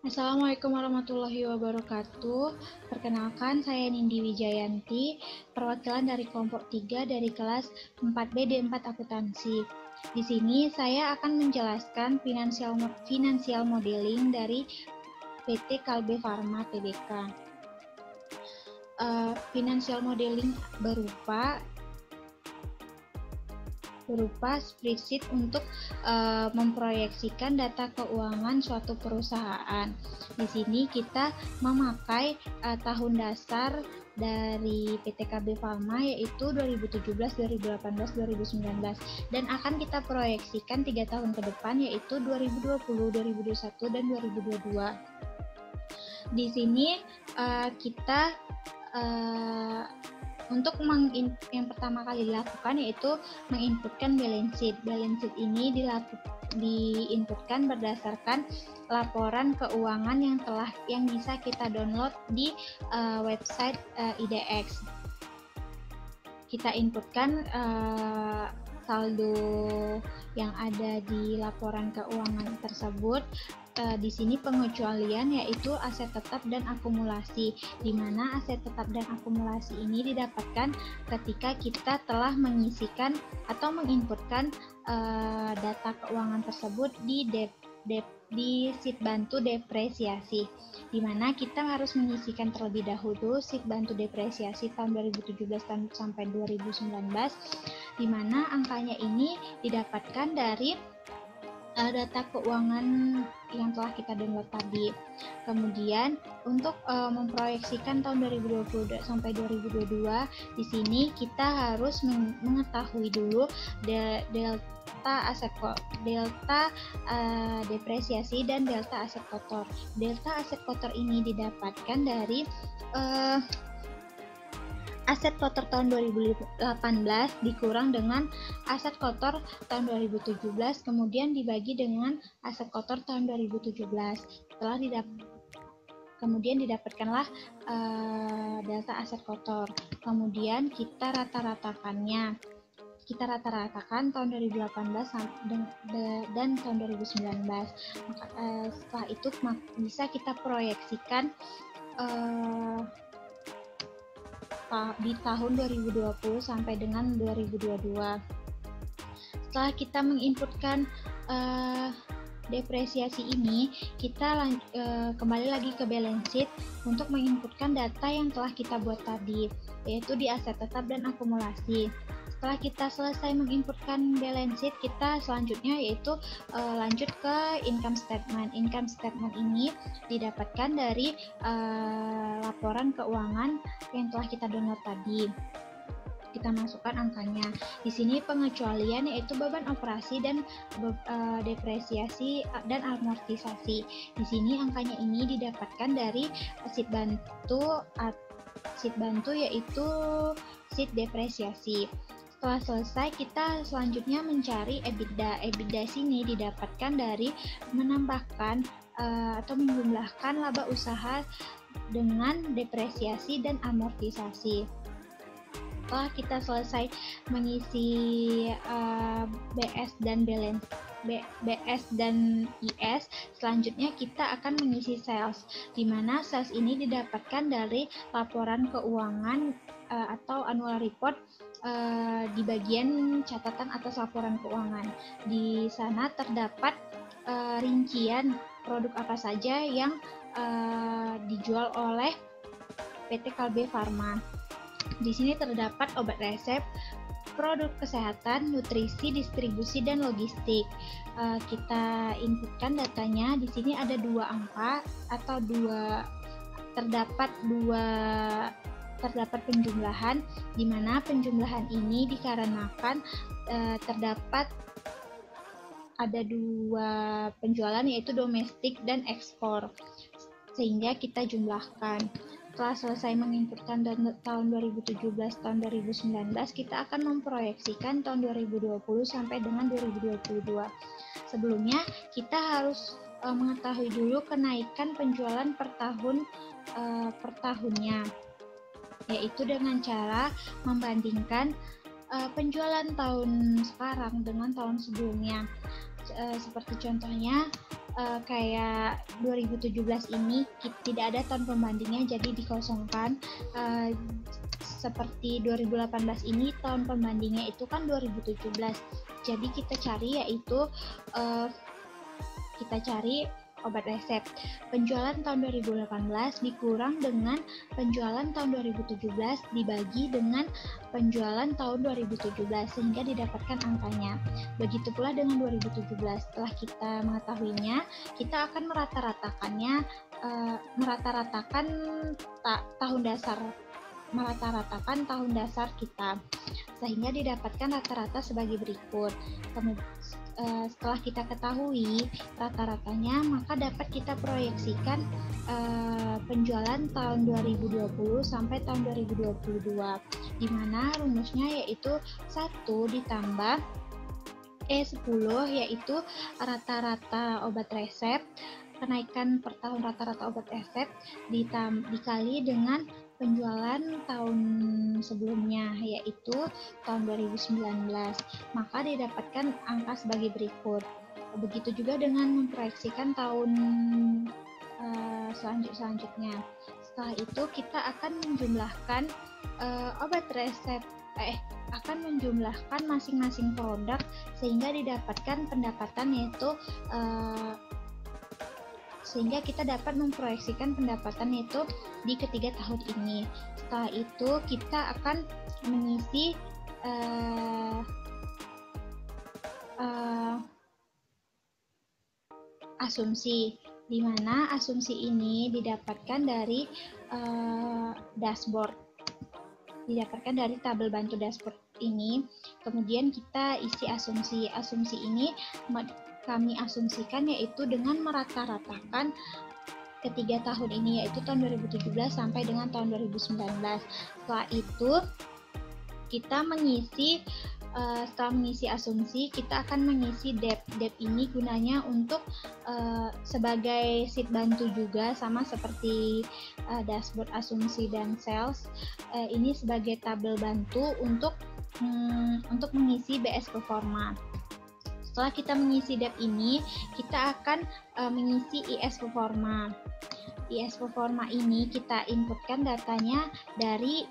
Assalamualaikum warahmatullahi wabarakatuh. Perkenalkan, saya Nindi Wijayanti, perwakilan dari kelompok 3 dari kelas 4B D4 Akuntansi. Di sini saya akan menjelaskan financial modeling dari PT Kalbe Farma Tbk. Financial modeling berupa spreadsheet untuk memproyeksikan data keuangan suatu perusahaan. Di sini kita memakai tahun dasar dari PT KB Pharma yaitu 2017, 2018, 2019 dan akan kita proyeksikan 3 tahun ke depan yaitu 2020, 2021 dan 2022. Di sini kita untuk yang pertama kali dilakukan yaitu menginputkan balance sheet. Balance sheet ini diinputkan berdasarkan laporan keuangan yang bisa kita download di website IDX. Kita inputkan saldo yang ada di laporan keuangan tersebut. Di sini pengecualian yaitu aset tetap dan akumulasi, di mana aset tetap dan akumulasi ini didapatkan ketika kita telah mengisikan atau menginputkan data keuangan tersebut di sheet bantu depresiasi, di mana kita harus mengisikan terlebih dahulu sheet bantu depresiasi tahun 2017 sampai 2019, di mana angkanya ini didapatkan dari data keuangan yang telah kita download tadi. Kemudian untuk memproyeksikan tahun 2020 sampai 2022, di sini kita harus mengetahui dulu delta depresiasi dan delta aset kotor. Delta aset kotor ini didapatkan dari aset kotor tahun 2018 dikurang dengan aset kotor tahun 2017, kemudian dibagi dengan aset kotor tahun 2017. Kemudian didapatkanlah delta aset kotor. Kemudian kita rata-ratakannya. Kita rata-ratakan tahun 2018 dan tahun 2019. Setelah itu bisa kita proyeksikan di tahun 2020 sampai dengan 2022. Setelah kita menginputkan depresiasi ini, kita kembali lagi ke balance sheet untuk menginputkan data yang telah kita buat tadi, yaitu di aset tetap dan akumulasi. Setelah kita selesai menginputkan balance sheet, kita selanjutnya yaitu lanjut ke income statement. Income statement ini didapatkan dari laporan keuangan yang telah kita download tadi. Kita masukkan angkanya. Di sini pengecualian yaitu beban operasi dan depresiasi dan amortisasi. Di sini angkanya ini didapatkan dari sheet bantu yaitu sheet depresiasi. Setelah selesai, kita selanjutnya mencari EBITDA. EBITDA sini didapatkan dari menambahkan atau menjumlahkan laba usaha dengan depresiasi dan amortisasi. Setelah kita selesai mengisi BS dan IS, selanjutnya kita akan mengisi sales, di mana sales ini didapatkan dari laporan keuangan atau annual report di bagian catatan atas laporan keuangan. Di sana terdapat rincian produk apa saja yang dijual oleh PT Kalbe Farma. Di sini terdapat obat resep, produk kesehatan, nutrisi, distribusi, dan logistik. Kita inputkan datanya. Di sini ada dua angka atau terdapat penjumlahan, di mana penjumlahan ini dikarenakan terdapat ada dua penjualan yaitu domestik dan ekspor, sehingga kita jumlahkan. Setelah selesai menginputkan tahun 2017, tahun 2019, kita akan memproyeksikan tahun 2020 sampai dengan 2022. Sebelumnya, kita harus mengetahui dulu kenaikan penjualan per tahunnya, yaitu dengan cara membandingkan penjualan tahun sekarang dengan tahun sebelumnya. Seperti contohnya kayak 2017 ini tidak ada tahun pembandingnya, jadi dikosongkan. Seperti 2018 ini tahun pembandingnya itu kan 2017. Jadi kita cari yaitu obat resep. Penjualan tahun 2018 dikurang dengan penjualan tahun 2017 dibagi dengan penjualan tahun 2017 sehingga didapatkan angkanya. Begitu pula dengan 2017. Setelah kita mengetahuinya, kita akan merata-ratakan tahun dasar kita sehingga didapatkan rata-rata sebagai berikut. Setelah kita ketahui rata-ratanya, maka dapat kita proyeksikan penjualan tahun 2020 sampai tahun 2022, di mana rumusnya yaitu 1 ditambah E10 yaitu rata-rata obat resep, kenaikan per tahun rata-rata obat resep dikali dengan penjualan tahun sebelumnya yaitu tahun 2019, maka didapatkan angka sebagai berikut. Begitu juga dengan memproyeksikan tahun selanjutnya. Setelah itu kita akan menjumlahkan obat resep akan menjumlahkan masing-masing produk sehingga didapatkan pendapatan yaitu sehingga kita dapat memproyeksikan pendapatan itu di ketiga tahun ini. Setelah itu kita akan mengisi asumsi, di mana asumsi ini didapatkan dari dashboard, didapatkan dari tabel bantu dashboard ini. Kemudian kita isi asumsi. Asumsi ini kami asumsikan yaitu dengan merata-ratakan ketiga tahun ini, yaitu tahun 2017 sampai dengan tahun 2019. Setelah itu kita setelah mengisi asumsi, kita akan mengisi dep. Dep ini gunanya untuk sebagai sheet bantu juga, sama seperti dashboard asumsi dan sales. Ini sebagai tabel bantu untuk mengisi BS performa. Setelah kita mengisi dep ini, kita akan mengisi IS performa. IS performa ini kita inputkan datanya dari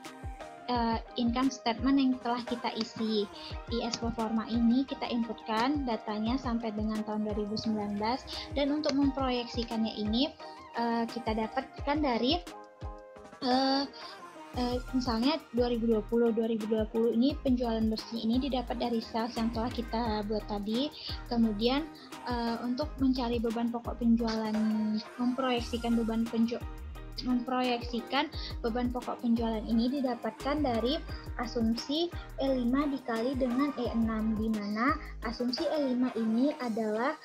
income statement yang telah kita isi. IS performa ini kita inputkan datanya sampai dengan tahun 2019, dan untuk memproyeksikannya ini kita dapatkan dari misalnya 2020 ini penjualan bersih ini didapat dari sales yang telah kita buat tadi. Kemudian untuk mencari beban pokok penjualan, memproyeksikan beban pokok penjualan ini didapatkan dari asumsi E5 dikali dengan E6, di mana asumsi E5 ini adalah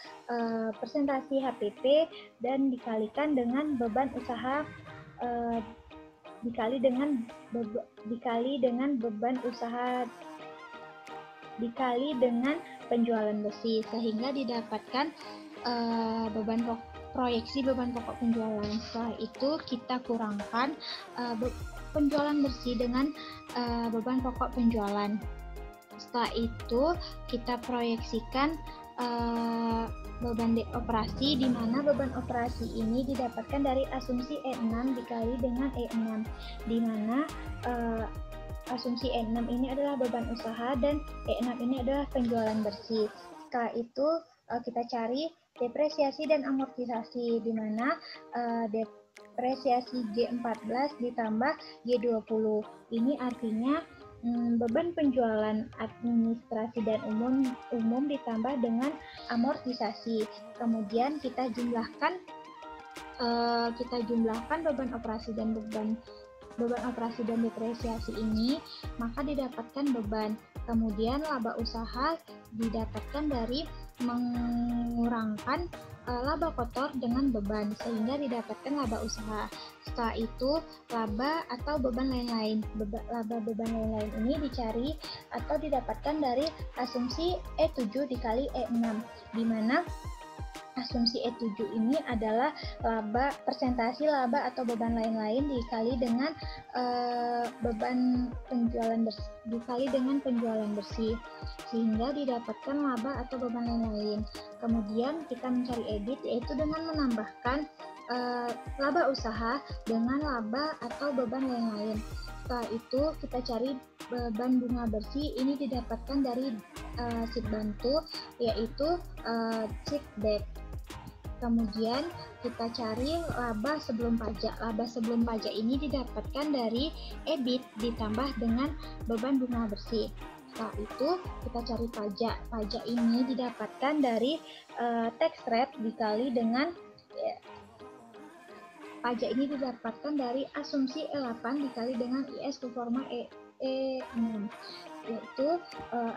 persentase HPP dan dikalikan dengan beban usaha dikali dengan penjualan bersih, sehingga didapatkan proyeksi beban pokok penjualan. Setelah itu kita kurangkan penjualan bersih dengan beban pokok penjualan. Setelah itu kita proyeksikan beban operasi, di mana beban operasi ini didapatkan dari asumsi E6 dikali dengan E6, di mana asumsi E6 ini adalah beban usaha dan E6 ini adalah penjualan bersih. Setelah itu kita cari depresiasi dan amortisasi, di mana depresiasi G14 ditambah G20. Ini artinya beban penjualan administrasi dan umum ditambah dengan amortisasi. Kemudian kita jumlahkan beban operasi dan depresiasi ini, maka didapatkan beban. Kemudian laba usaha didapatkan dari mengurangkan laba kotor dengan beban, sehingga didapatkan laba usaha. Setelah itu laba atau beban lain-lain. Laba beban lain-lain ini dicari atau didapatkan dari asumsi E7 dikali E6, di mana asumsi E7 ini adalah laba, persentase laba atau beban lain-lain dikali dengan beban penjualan bersih, dikali dengan penjualan bersih, sehingga didapatkan laba atau beban lain-lain. Kemudian kita mencari EBIT, yaitu dengan menambahkan laba usaha dengan laba atau beban lain-lain. Setelah itu kita cari beban bunga bersih, ini didapatkan dari sheet bantu, yaitu sheet debt. Kemudian kita cari laba sebelum pajak. Laba sebelum pajak ini didapatkan dari EBIT ditambah dengan beban bunga bersih. Setelah itu kita cari pajak. Pajak ini didapatkan dari tax rate dikali dengan pajak ini didapatkan dari asumsi E8 dikali dengan IS performa E6. Yaitu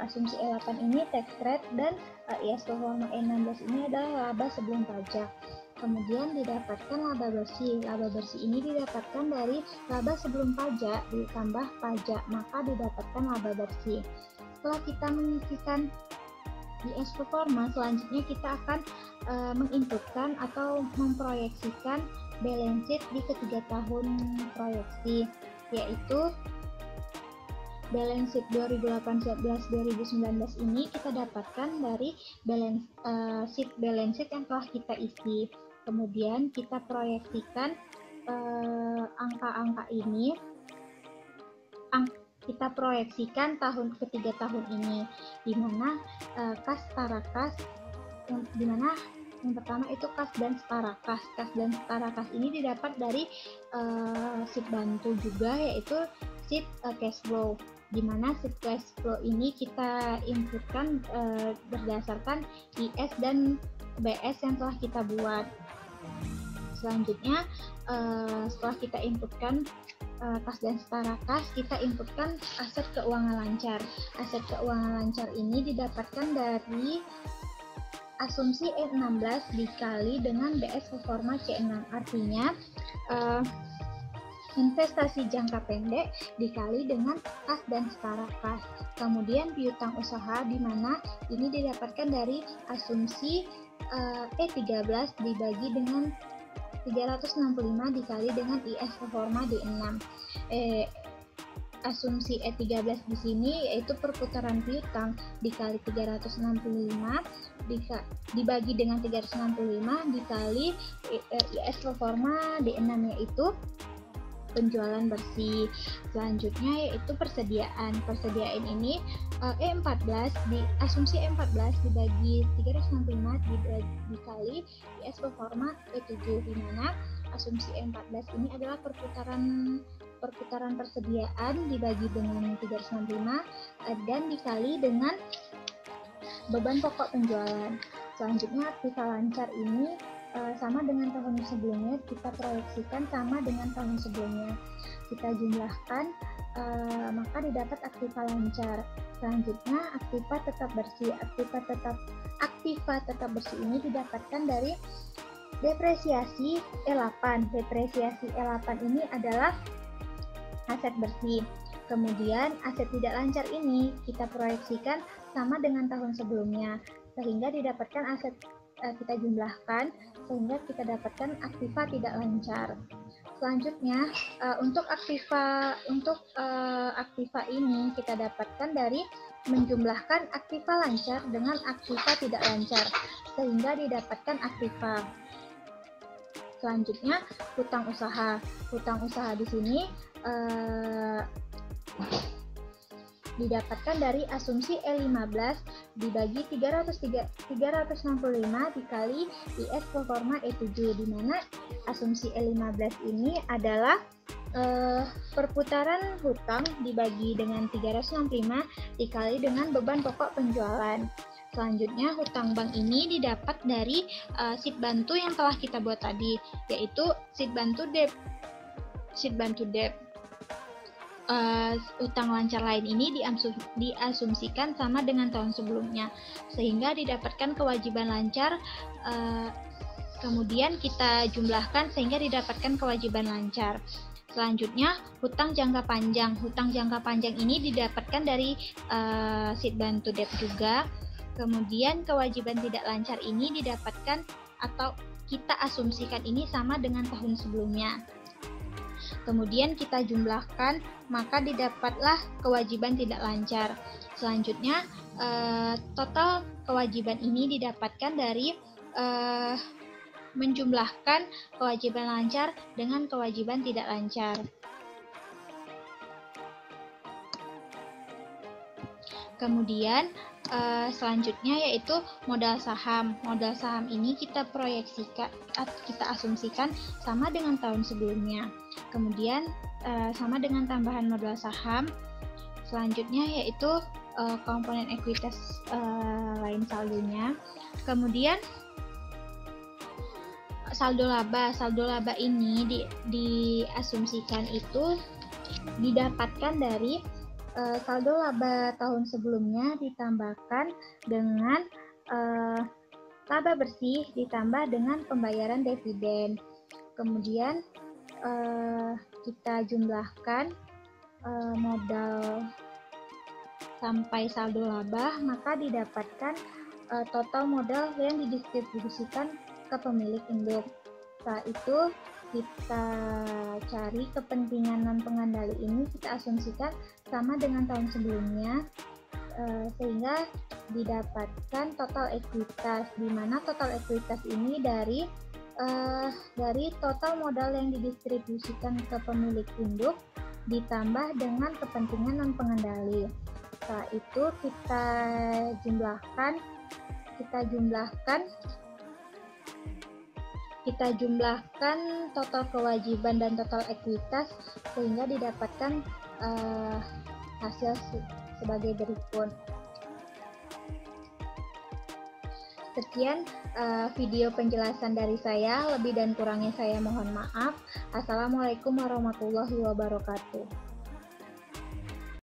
asumsi E8 ini tax rate dan IS performa E16 ini adalah laba sebelum pajak. Kemudian didapatkan laba bersih. Laba bersih ini didapatkan dari laba sebelum pajak ditambah pajak, maka didapatkan laba bersih. Setelah kita mengisikan IS performa, selanjutnya kita akan menginputkan atau memproyeksikan balance sheet di ketiga tahun proyeksi, yaitu balance sheet 2018-2019 ini kita dapatkan dari balance sheet yang telah kita isi. Kemudian kita proyeksikan angka-angka ini, kita proyeksikan ketiga tahun ini, di mana kas setara kas, di mana yang pertama itu kas dan setara kas. Kas dan setara kas ini didapat dari sheet bantu juga, yaitu sheet cash flow, di mana sheet cash flow ini kita inputkan berdasarkan IS dan BS yang telah kita buat. Selanjutnya setelah kita inputkan kas dan setara kas, kita inputkan aset keuangan lancar. Aset keuangan lancar ini didapatkan dari asumsi E16 dikali dengan BS performa C6. Artinya investasi jangka pendek dikali dengan kas dan setara kas. Kemudian piutang usaha, di mana ini didapatkan dari asumsi E13 dibagi dengan 365 dikali dengan IS performa D6. Asumsi E13 di sini yaitu perputaran piutang dikali 365 dibagi dengan 365 dikali IS performa D6, yaitu penjualan bersih. Selanjutnya yaitu persediaan. Persediaan ini E14 di asumsi E14 dibagi 365 dikali IS performa E7, di mana asumsi E14 ini adalah perputaran persediaan dibagi dengan 365 dan dikali dengan beban pokok penjualan. Selanjutnya aktiva lancar ini sama dengan tahun sebelumnya, kita proyeksikan sama dengan tahun sebelumnya. Kita jumlahkan maka didapat aktiva lancar. Selanjutnya aktiva tetap bersih. Aktiva tetap bersih ini didapatkan dari depresiasi E8. Depresiasi E8 ini adalah aset bersih. Kemudian aset tidak lancar ini kita proyeksikan sama dengan tahun sebelumnya, sehingga didapatkan aset kita jumlahkan sehingga kita dapatkan aktiva tidak lancar. Selanjutnya untuk aktiva ini kita dapatkan dari menjumlahkan aktiva lancar dengan aktiva tidak lancar sehingga didapatkan aktiva. Selanjutnya hutang usaha. Hutang usaha di sini didapatkan dari asumsi E15 dibagi 365 dikali IS performa E7, di mana asumsi E15 ini adalah perputaran hutang dibagi dengan 365 dikali dengan beban pokok penjualan. Selanjutnya hutang bank ini didapat dari sheet bantu yang telah kita buat tadi, yaitu sheet bantu debt. Utang lancar lain ini diasumsikan sama dengan tahun sebelumnya, sehingga didapatkan kewajiban lancar, kemudian kita jumlahkan sehingga didapatkan kewajiban lancar. Selanjutnya hutang jangka panjang. Hutang jangka panjang ini didapatkan dari sheet bantu debt juga. Kemudian kewajiban tidak lancar ini didapatkan atau kita asumsikan ini sama dengan tahun sebelumnya. Kemudian kita jumlahkan, maka didapatlah kewajiban tidak lancar. Selanjutnya, total kewajiban ini didapatkan dari menjumlahkan kewajiban lancar dengan kewajiban tidak lancar. Kemudian selanjutnya yaitu modal saham. Modal saham ini kita proyeksikan, kita asumsikan sama dengan tahun sebelumnya. Kemudian sama dengan tambahan modal saham. Selanjutnya yaitu komponen ekuitas lain saldonya. Kemudian saldo laba. Saldo laba ini diasumsikan itu didapatkan dari saldo laba tahun sebelumnya ditambahkan dengan laba bersih ditambah dengan pembayaran dividen. Kemudian kita jumlahkan modal sampai saldo laba, maka didapatkan total modal yang didistribusikan ke pemilik induk. Setelah itu kita cari kepentingan non pengendali ini, kita asumsikan sama dengan tahun sebelumnya, sehingga didapatkan total ekuitas, di mana total ekuitas ini dari total modal yang didistribusikan ke pemilik induk ditambah dengan kepentingan non pengendali. Setelah itu kita jumlahkan total kewajiban dan total ekuitas sehingga didapatkan hasil sebagai berikut. Sekian video penjelasan dari saya, lebih dan kurangnya saya mohon maaf. Assalamualaikum warahmatullahi wabarakatuh.